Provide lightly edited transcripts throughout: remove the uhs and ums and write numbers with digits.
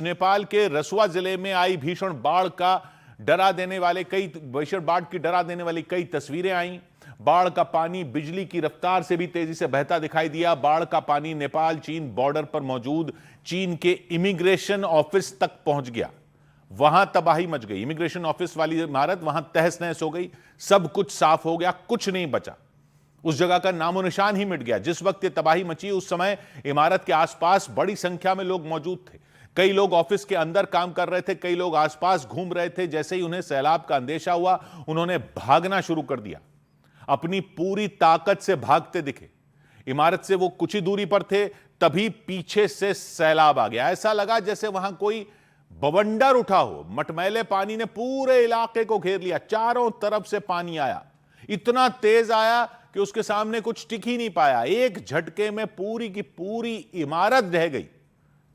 नेपाल के रसुआ जिले में आई भीषण बाढ़ की डरा देने वाली कई तस्वीरें आई। बाढ़ का पानी बिजली की रफ्तार से भी तेजी से बहता दिखाई दिया। बाढ़ का पानी नेपाल चीन बॉर्डर पर मौजूद चीन के इमिग्रेशन ऑफिस तक पहुंच गया। वहां तबाही मच गई। इमिग्रेशन ऑफिस वाली इमारत वहां तहस नहस हो गई। सब कुछ साफ हो गया, कुछ नहीं बचा। उस जगह का नामो निशान ही मिट गया। जिस वक्त ये तबाही मची उस समय इमारत के आसपास बड़ी संख्या में लोग मौजूद थे। कई लोग ऑफिस के अंदर काम कर रहे थे, कई लोग आसपास घूम रहे थे। जैसे ही उन्हें सैलाब का अंदेशा हुआ, उन्होंने भागना शुरू कर दिया। अपनी पूरी ताकत से भागते दिखे। इमारत से वो कुछ ही दूरी पर थे, तभी पीछे से सैलाब आ गया। ऐसा लगा जैसे वहां कोई बवंडर उठा हो। मटमैले पानी ने पूरे इलाके को घेर लिया। चारों तरफ से पानी आया, इतना तेज आया कि उसके सामने कुछ टिक ही नहीं पाया। एक झटके में पूरी की पूरी इमारत ढह गई,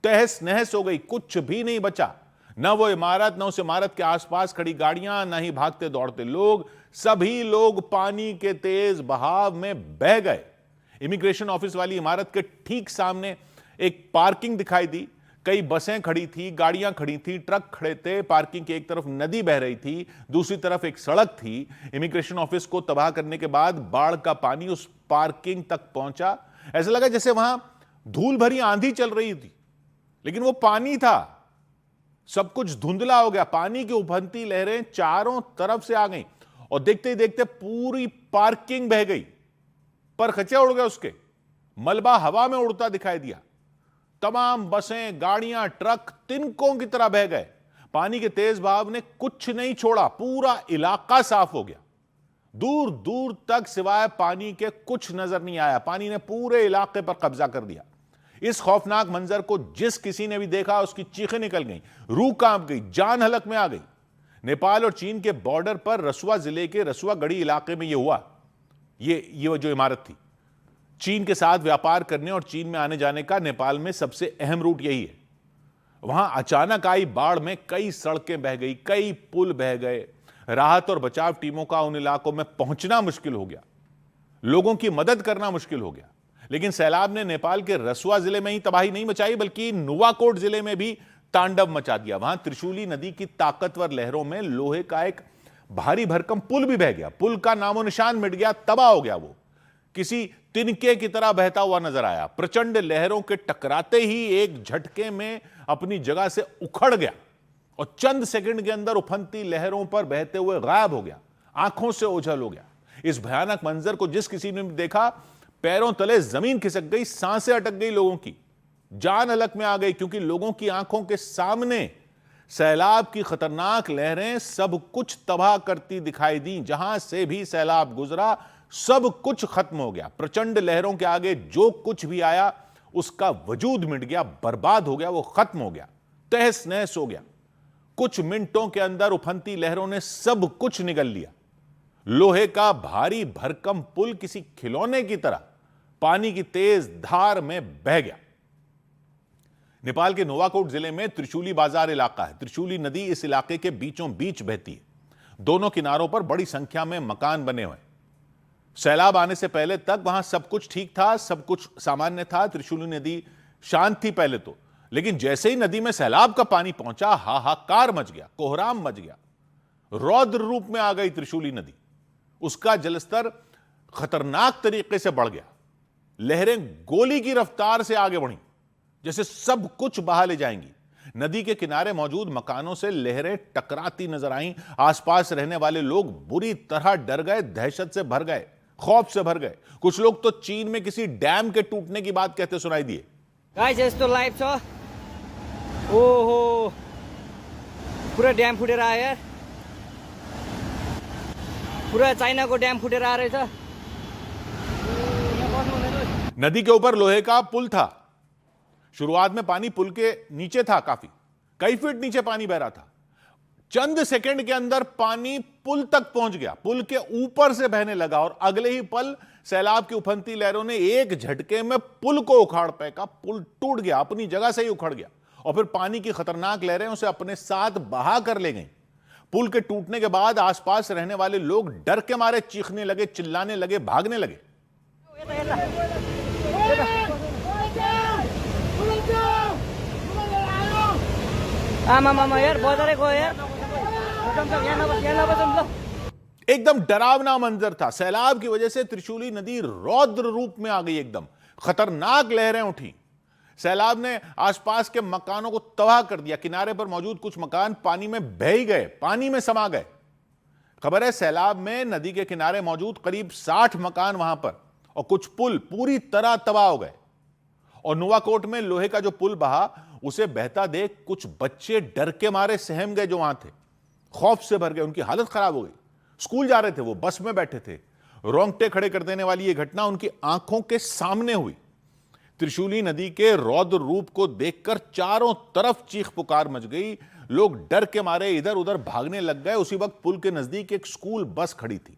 तहस नहस हो गई, कुछ भी नहीं बचा। न वो इमारत, न उस इमारत के आसपास खड़ी गाड़ियां, न ही भागते दौड़ते लोग। सभी लोग पानी के तेज बहाव में बह गए। इमिग्रेशन ऑफिस वाली इमारत के ठीक सामने एक पार्किंग दिखाई दी। कई बसें खड़ी थी, गाड़ियां खड़ी थी, ट्रक खड़े थे। पार्किंग की एक तरफ नदी बह रही थी, दूसरी तरफ एक सड़क थी। इमिग्रेशन ऑफिस को तबाह करने के बाद बाढ़ का पानी उस पार्किंग तक पहुंचा। ऐसा लगा जैसे वहां धूल भरी आंधी चल रही थी, लेकिन वो पानी था। सब कुछ धुंधला हो गया। पानी की उफनती लहरें चारों तरफ से आ गईं और देखते ही देखते पूरी पार्किंग बह गई। पर खचे उड़ गए उसके, मलबा हवा में उड़ता दिखाई दिया। तमाम बसें, गाड़ियां, ट्रक तिनकों की तरह बह गए। पानी के तेज बहाव ने कुछ नहीं छोड़ा, पूरा इलाका साफ हो गया। दूर दूर तक सिवाय पानी के कुछ नजर नहीं आया। पानी ने पूरे इलाके पर कब्जा कर दिया। इस खौफनाक मंजर को जिस किसी ने भी देखा, उसकी चीखें निकल गईं, रूह कांप गई, जान हलक में आ गई। नेपाल और चीन के बॉर्डर पर रसुआ जिले के रसुआगढ़ी इलाके में यह हुआ। ये जो इमारत थी, चीन के साथ व्यापार करने और चीन में आने जाने का नेपाल में सबसे अहम रूट यही है। वहां अचानक आई बाढ़ में कई सड़कें बह गई, कई पुल बह गए। राहत और बचाव टीमों का उन इलाकों में पहुंचना मुश्किल हो गया, लोगों की मदद करना मुश्किल हो गया। लेकिन सैलाब ने नेपाल के रसुआ जिले में ही तबाही नहीं मचाई, बल्कि नुवाकोट जिले में भी तांडव मचा दिया। वहां त्रिशूली नदी की ताकतवर लहरों में लोहे का एक भारी भरकम पुल भी बह गया। पुल का नामो निशान मिट गया, तबाह हो गया। वो किसी तिनके की तरह बहता हुआ नजर आया। प्रचंड लहरों के टकराते ही एक झटके में अपनी जगह से उखड़ गया और चंद सेकंड के अंदर उफनती लहरों पर बहते हुए गायब हो गया, आंखों से ओझल हो गया। इस भयानक मंजर को जिस किसी ने भी देखा, पैरों तले जमीन खिसक गई, सांसें अटक गई, लोगों की जान हलक में आ गई। क्योंकि लोगों की आंखों के सामने सैलाब की खतरनाक लहरें सब कुछ तबाह करती दिखाई दी। जहां से भी सैलाब गुजरा, सब कुछ खत्म हो गया। प्रचंड लहरों के आगे जो कुछ भी आया, उसका वजूद मिट गया, बर्बाद हो गया, वो खत्म हो गया, तहस नहस हो गया। कुछ मिनटों के अंदर उफनती लहरों ने सब कुछ निगल लिया। लोहे का भारी भरकम पुल किसी खिलौने की तरह पानी की तेज धार में बह गया। नेपाल के नोवाकोट जिले में त्रिशूली बाजार इलाका है। त्रिशूली नदी इस इलाके के बीचों बीच बहती है। दोनों किनारों पर बड़ी संख्या में मकान बने हुए। सैलाब आने से पहले तक वहां सब कुछ ठीक था, सब कुछ सामान्य था। त्रिशूली नदी शांत थी पहले तो, लेकिन जैसे ही नदी में सैलाब का पानी पहुंचा, हाहाकार मच गया, कोहराम मच गया। रौद्र रूप में आ गई त्रिशूली नदी। उसका जलस्तर खतरनाक तरीके से बढ़ गया। लहरें गोली की रफ्तार से आगे बढ़ी, जैसे सब कुछ बहा ले जाएंगी। नदी के किनारे मौजूद मकानों से लहरें टकराती नजर आईं। आसपास रहने वाले लोग बुरी तरह डर गए, दहशत से भर गए, खौफ से भर गए। कुछ लोग तो चीन में किसी डैम के टूटने की बात कहते सुनाई दिए। गाइस यस्तो लाइभ छ। ओहो, पुरा ड्याम फुटेर आयो यार। पुरा चाइनाको ड्याम फुटेर आ रहेछ। नदी के ऊपर लोहे का पुल था। शुरुआत में पानी पुल के नीचे था, काफी कई फीट नीचे पानी बह रहा था। चंद सेकंड के अंदर पानी पुल तक पहुंच गया, पुल के ऊपर से बहने लगा और अगले ही पल सैलाब की उफनती लहरों ने एक झटके में पुल को उखाड़ फेंका। पुल टूट गया, अपनी जगह से ही उखड़ गया और फिर पानी की खतरनाक लहरें उसे अपने साथ बहा कर ले गईं। पुल के टूटने के बाद आसपास रहने वाले लोग डर के मारे चीखने लगे, चिल्लाने लगे, भागने लगे। आमा यार बजारै गयो यार यहाँ नबसौँ ल। एकदम डरावना मंजर था। सैलाब की वजह से त्रिशूली नदी रौद्र रूप में आ गई, एकदम खतरनाक लहरें उठी। सैलाब ने आसपास के मकानों को तबाह कर दिया। किनारे पर मौजूद कुछ मकान पानी में बह ही गए, पानी में समा गए। खबर है सैलाब में नदी के किनारे मौजूद करीब 60 मकान वहां पर और कुछ पुल पूरी तरह तबाह हो गए। और नुवाकोट में लोहे का जो पुल बहा, उसे बहता देख कुछ बच्चे डर के मारे सहम गए। जो वहां थे खौफ से भर गए, उनकी हालत खराब हो गई। स्कूल जा रहे थे, वो बस में बैठे थे। रोंगटे खड़े कर देने वाली यह घटना उनकी आंखों के सामने हुई। त्रिशूली नदी के रौद्र रूप को देखकर चारों तरफ चीख पुकार मच गई। लोग डर के मारे इधर उधर भागने लग गए। उसी वक्त पुल के नजदीक एक स्कूल बस खड़ी थी,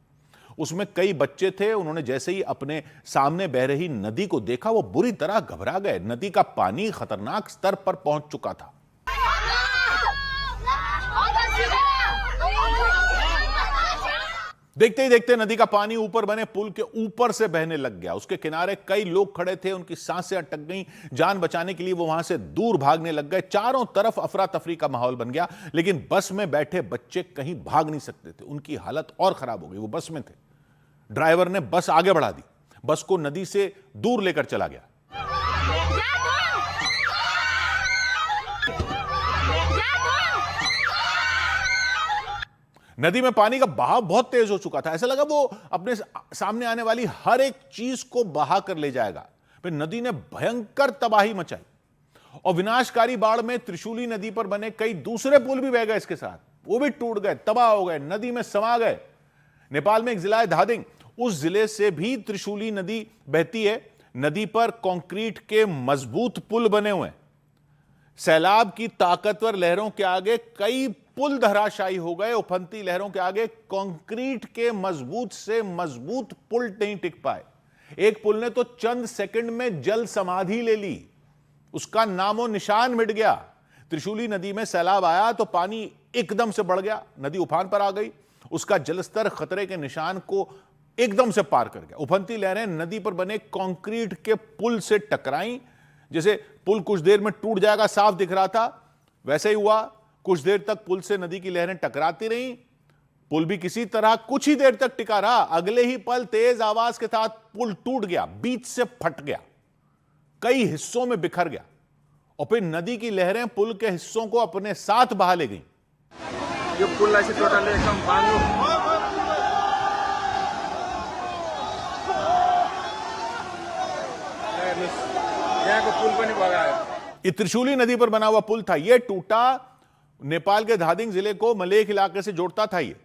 उसमें कई बच्चे थे। उन्होंने जैसे ही अपने सामने बह रही नदी को देखा, वो बुरी तरह घबरा गए। नदी का पानी खतरनाक स्तर पर पहुंच चुका था। देखते ही देखते नदी का पानी ऊपर बने पुल के ऊपर से बहने लग गया। उसके किनारे कई लोग खड़े थे, उनकी सांसें अटक गईं। जान बचाने के लिए वो वहां से दूर भागने लग गए। चारों तरफ अफरा तफरी का माहौल बन गया, लेकिन बस में बैठे बच्चे कहीं भाग नहीं सकते थे। उनकी हालत और खराब हो गई। वो बस में थे। ड्राइवर ने बस आगे बढ़ा दी, बस को नदी से दूर लेकर चला गया। नदी में पानी का बहाव बहुत तेज हो चुका था। ऐसा लगा वो अपने सामने आने वाली हर एक चीज को बहा कर ले जाएगा। फिर नदी ने भयंकर तबाही मचाई और विनाशकारी बाढ़ में त्रिशूली नदी पर बने कई दूसरे पुल भी बह गए। इसके साथ वो भी टूट गए, तबाह हो गए, नदी में समा गए। नेपाल में एक जिला है धादिंग, उस जिले से भी त्रिशूली नदी बहती है। नदी पर कंक्रीट के मजबूत पुल बने हुए हैं। सैलाब की ताकतवर लहरों के आगे कई पुल धराशायी हो गए। उफनती लहरों के आगे कंक्रीट के मजबूत से मजबूत पुल नहीं टिक पाए। एक पुल ने तो चंद सेकंड में जल समाधि ले ली, उसका नामो निशान मिट गया। त्रिशूली नदी में सैलाब आया तो पानी एकदम से बढ़ गया, नदी उफान पर आ गई। उसका जलस्तर खतरे के निशान को एकदम से पार कर गया। उफनती लहरें नदी पर बने कंक्रीट के पुल से टकराई। जैसे पुल कुछ देर में टूट जाएगा साफ दिख रहा था, वैसे ही हुआ। कुछ देर तक पुल से नदी की लहरें टकराती रहीं। पुल भी किसी तरह कुछ ही देर तक टिका रहा। अगले ही पल तेज आवाज के साथ पुल टूट गया, बीच से फट गया, कई हिस्सों में बिखर गया और फिर नदी की लहरें पुल के हिस्सों को अपने साथ बहा ले गईं। यो पुललाई चाहिँ टोटल्ली एकदम बाङ्गो यहाँको पुल पनि बगायो। ये त्रिशूली नदी पर बना हुआ पुल था, यह टूटा। नेपाल के धादिंग जिले को मलेख इलाके से जोड़ता था ये,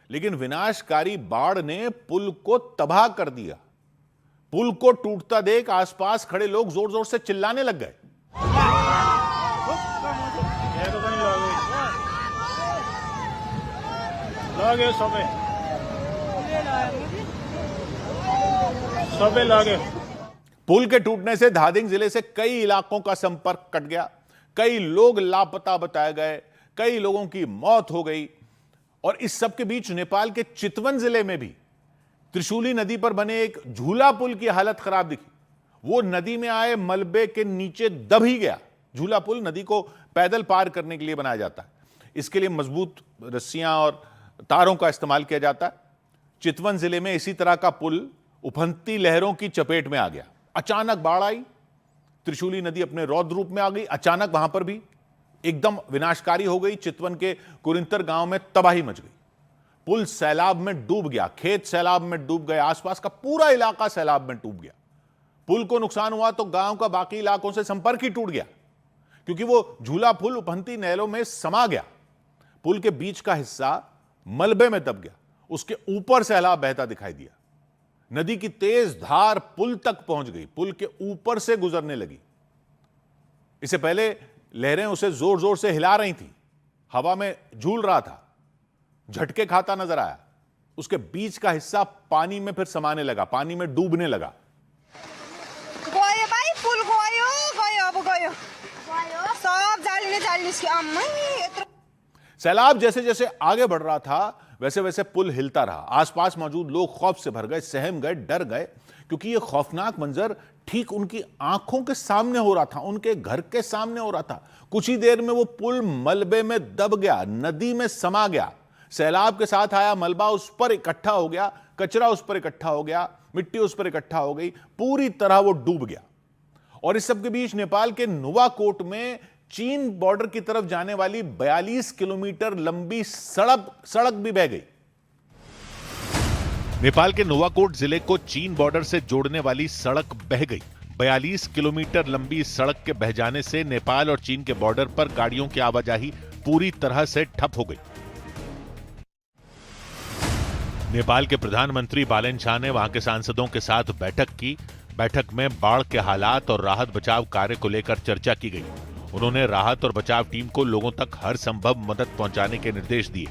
लेकिन विनाशकारी बाढ़ ने पुल को तबाह कर दिया। पुल को टूटता देख आसपास खड़े लोग जोर जोर से चिल्लाने लग गए। पुल के टूटने से धादिंग जिले से कई इलाकों का संपर्क कट गया। कई लोग लापता बताए गए, कई लोगों की मौत हो गई। और इस सब के बीच नेपाल के चितवन जिले में भी त्रिशूली नदी पर बने एक झूला पुल की हालत खराब दिखी। वो नदी में आए मलबे के नीचे दब ही गया। झूला पुल नदी को पैदल पार करने के लिए बनाया जाता है। इसके लिए मजबूत रस्सियां और तारों का इस्तेमाल किया जाता है। चितवन जिले में इसी तरह का पुल उफनती लहरों की चपेट में आ गया। अचानक बाढ़ आई, त्रिशूली नदी अपने रौद्र रूप में आ गई। अचानक वहां पर भी एकदम विनाशकारी हो गई। चितवन के कुरिंतर गांव में तबाही मच गई। पुल सैलाब में डूब गया, खेत सैलाब में डूब गए, आसपास का पूरा इलाका सैलाब में डूब गया। पुल को नुकसान हुआ तो गांव का बाकी इलाकों से संपर्क ही टूट गया, क्योंकि वो झूला पुल उफनती नहरों में समा गया। पुल के बीच का हिस्सा मलबे में दब गया, उसके ऊपर सैलाब बहता दिखाई दिया। नदी की तेज धार पुल तक पहुंच गई, पुल के ऊपर से गुजरने लगी। इससे पहले लहरें उसे जोर जोर से हिला रही थी, हवा में झूल रहा था, झटके खाता नजर आया। उसके बीच का हिस्सा पानी में फिर समाने लगा, पानी में डूबने लगा। गयो भाइ, पुल गयो गयो अब गयो सब जाली निस्क्यो। अम्मै यत्रो सैलाब जैसे जैसे आगे बढ़ रहा था, वैसे वैसे पुल हिलता रहा। आसपास मौजूद लोग खौफ से भर गए, सहम गए, डर गए, क्योंकि यह खौफनाक मंजर ठीक उनकी आंखों के सामने हो रहा था, उनके घर के सामने हो रहा था। कुछ ही देर में वो पुल मलबे में दब गया, नदी में समा गया। सैलाब के साथ आया मलबा उस पर इकट्ठा हो गया, कचरा उस पर इकट्ठा हो गया, मिट्टी उस पर इकट्ठा हो गई, पूरी तरह वो डूब गया। और इस सब के बीच नेपाल के नुवाकोट में चीन बॉर्डर की तरफ जाने वाली 42 किलोमीटर लंबी सड़क भी बह गई। नेपाल के नुवाकोट जिले को चीन बॉर्डर से जोड़ने वाली सड़क बह गई। 42 किलोमीटर लंबी सड़क के बह जाने से नेपाल और चीन के बॉर्डर पर गाड़ियों की आवाजाही पूरी तरह से ठप हो गई। नेपाल के प्रधानमंत्री बालेन शाह ने वहां के सांसदों के साथ बैठक की। बैठक में बाढ़ के हालात और राहत बचाव कार्य को लेकर चर्चा की गई। उन्होंने राहत और बचाव टीम को लोगों तक हर संभव मदद पहुंचाने के निर्देश दिए।